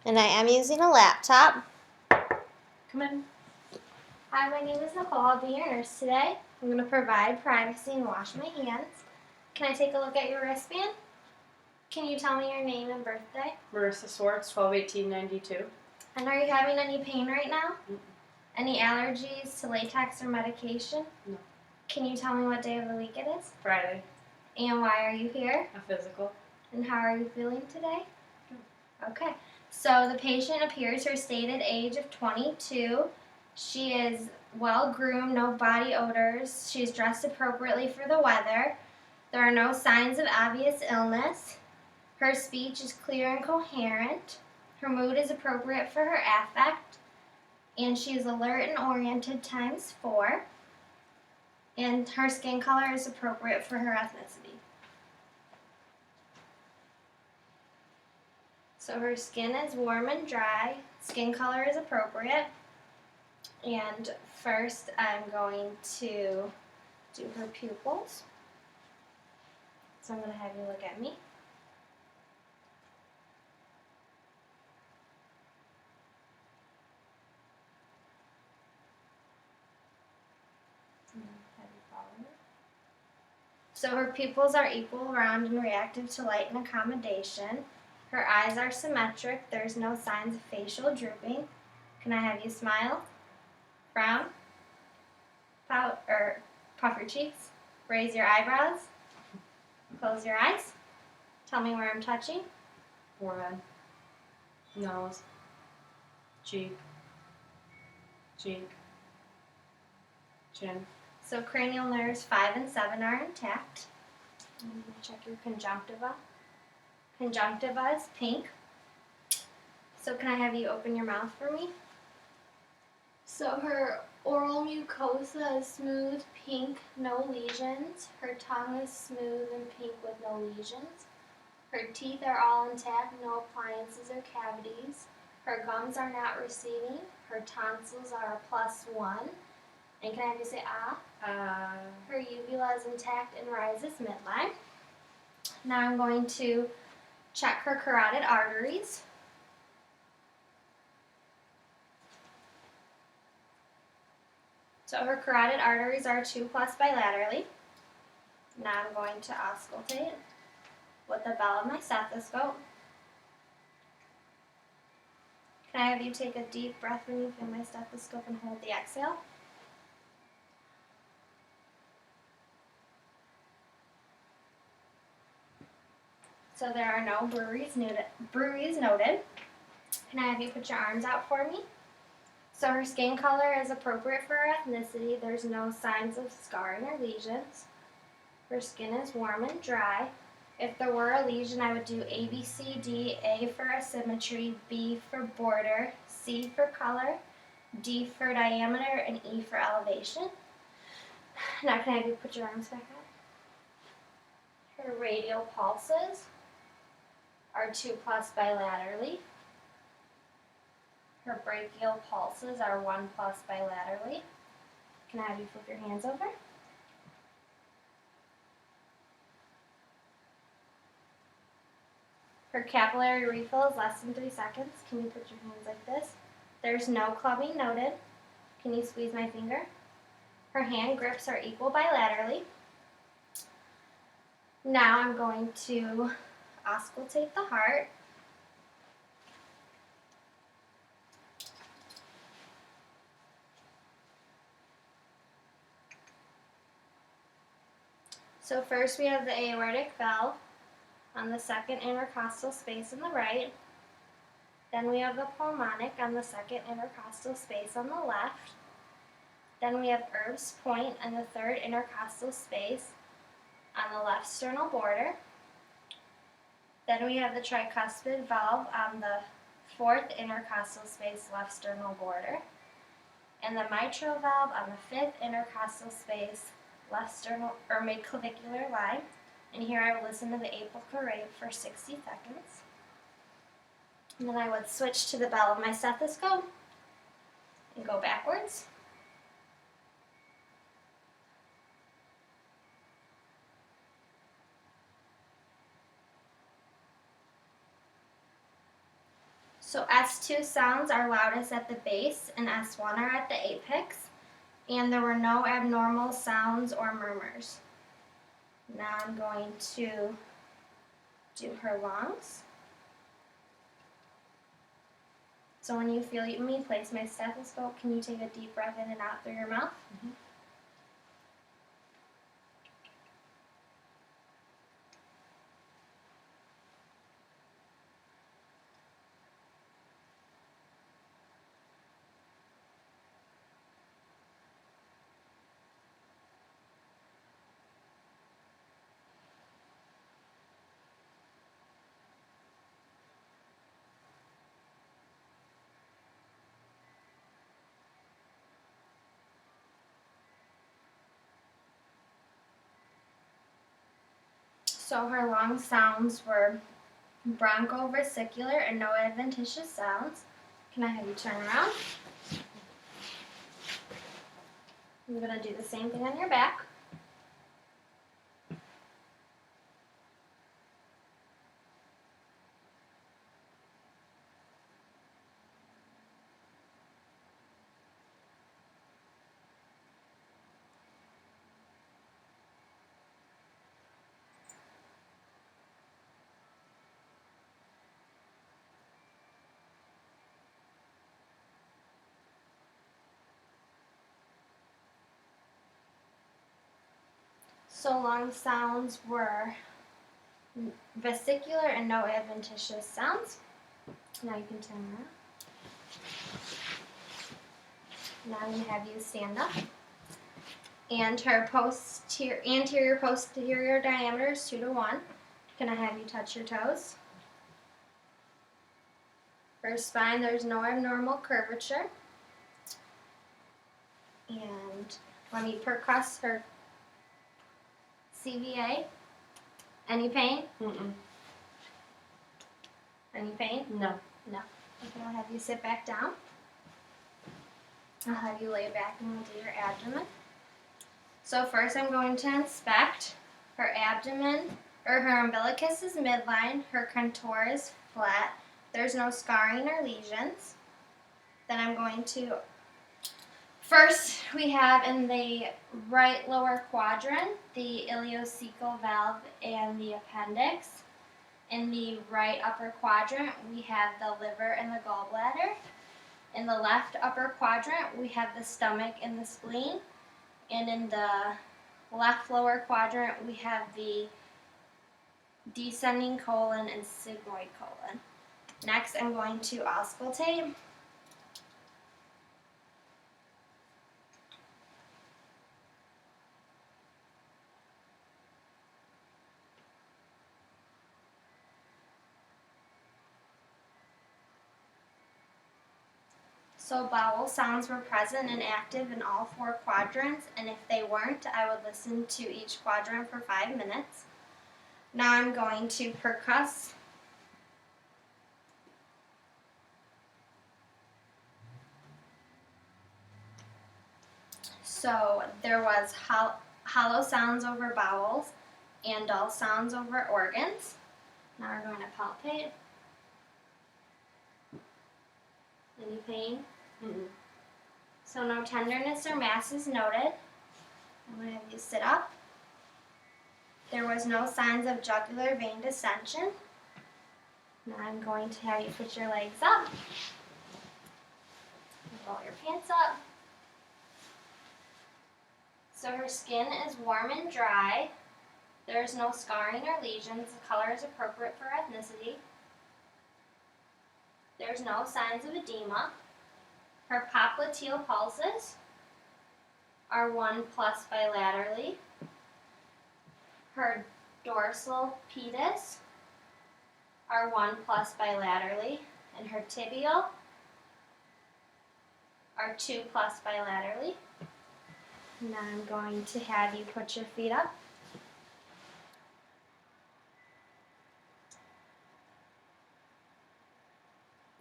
And I am using a laptop. Come in. Hi, my name is Nicole. I'll be your nurse today. I'm going to provide privacy and wash my hands. Can I take a look at your wristband? Can you tell me your name and birthday? Marissa Swartz, 12/18/92. And are you having any pain right now? Mm-mm. Any allergies to latex or medication? No. Can you tell me what day of the week it is? Friday. And why are you here? A physical. And how are you feeling today? Good. Okay. So the patient appears her stated age of 22. She is well groomed, no body odors. She's dressed appropriately for the weather. There are no signs of obvious illness. Her speech is clear and coherent. Her mood is appropriate for her affect. And she is alert and oriented ×4. And her skin color is appropriate for her ethnicity. So her skin is warm and dry. Skin color is appropriate. And first I'm going to do her pupils. So I'm going to have you look at me. So her pupils are equal, round, and reactive to light and accommodation. Her eyes are symmetric. There's no signs of facial drooping. Can I have you smile? Frown? Pout or puff your cheeks? Raise your eyebrows? Close your eyes? Tell me where I'm touching. Forehead. Nose. Cheek. Cheek. Chin. So cranial nerves 5 and 7 are intact. I'm going to check your conjunctiva. Conjunctiva is pink. So can I have you open your mouth for me? So her oral mucosa is smooth, pink, no lesions. Her tongue is smooth and pink with no lesions. Her teeth are all intact, no appliances or cavities. Her gums are not receding. Her tonsils are a +1. And can I have you say ah? Her uvula is intact and rises midline. Now I'm going to check her carotid arteries. So her carotid arteries are 2+ bilaterally. Now I'm going to auscultate with the bell of my stethoscope. Can I have you take a deep breath when you feel my stethoscope and hold the exhale? So there are no bruises noted. Can I have you put your arms out for me? So her skin color is appropriate for her ethnicity. There's no signs of scarring or lesions. Her skin is warm and dry. If there were a lesion, I would do A, B, C, D, A for asymmetry, B for border, C for color, D for diameter, and E for elevation. Now can I have you put your arms back up? Her radial pulses are 2+ bilaterally. Her brachial pulses are 1+ bilaterally. Can I have you flip your hands over? Her capillary refill is less than 3 seconds. Can you put your hands like this? There's no clubbing noted. Can you squeeze my finger? Her hand grips are equal bilaterally. Now I'm going to auscultate the heart. So first we have the aortic valve on the second intercostal space on the right. Then we have the pulmonic on the second intercostal space on the left. Then we have Erb's point on the third intercostal space on the left sternal border. Then we have the tricuspid valve on the fourth intercostal space left sternal border. And the mitral valve on the fifth intercostal space left sternal or midclavicular line. And here I will listen to the apical rate for 60 seconds. And then I would switch to the bell of my stethoscope and go backwards. So S2 sounds are loudest at the base and S1 are at the apex. And there were no abnormal sounds or murmurs. Now I'm going to do her lungs. So when you feel me place my stethoscope, can you take a deep breath in and out through your mouth? Mm-hmm. So her lung sounds were bronchovesicular and no adventitious sounds. Can I have you turn around? I'm going to do the same thing on your back. So lung sounds were vesicular and no adventitious sounds. Now you can turn around. Now I'm going to have you stand up. And her anterior posterior diameter is 2 to 1. Can I have you touch your toes? Her spine, there's no abnormal curvature. And let me percuss her CVA. Any pain? Mm-mm. Any pain? No. No. Okay, I'll have you sit back down. I'll have you lay back and we'll do your abdomen. So first I'm going to inspect her abdomen, or her umbilicus is midline, her contour is flat, there's no scarring or lesions. Then I'm going to, first we have in the right lower quadrant the ileocecal valve and the appendix. In the right upper quadrant we have the liver and the gallbladder. In the left upper quadrant we have the stomach and the spleen. And in the left lower quadrant, we have the descending colon and sigmoid colon. Next, I'm going to auscultate. So bowel sounds were present and active in all 4 quadrants, and if they weren't, I would listen to each quadrant for 5 minutes. Now I'm going to percuss. So there was hollow sounds over bowels and dull sounds over organs. Now we're going to palpate. Any pain? Mm-mm. So no tenderness or mass is noted. I'm going to have you sit up. There was no signs of jugular vein dissension. Now I'm going to have you put your legs up. Roll your pants up. So her skin is warm and dry. There is no scarring or lesions. The color is appropriate for ethnicity. There's no signs of edema. Her popliteal pulses are 1+ bilaterally. Her dorsal pedis are 1+ bilaterally, and her tibial are 2+ bilaterally. Now I'm going to have you put your feet up.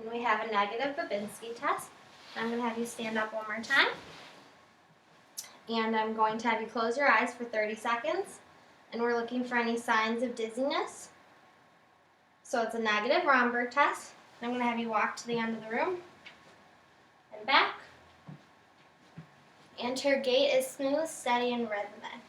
And we have a negative Babinski test. I'm going to have you stand up one more time. And I'm going to have you close your eyes for 30 seconds. And we're looking for any signs of dizziness. So it's a negative Romberg test. I'm going to have you walk to the end of the room and back. And her gait is smooth, steady, and rhythmic.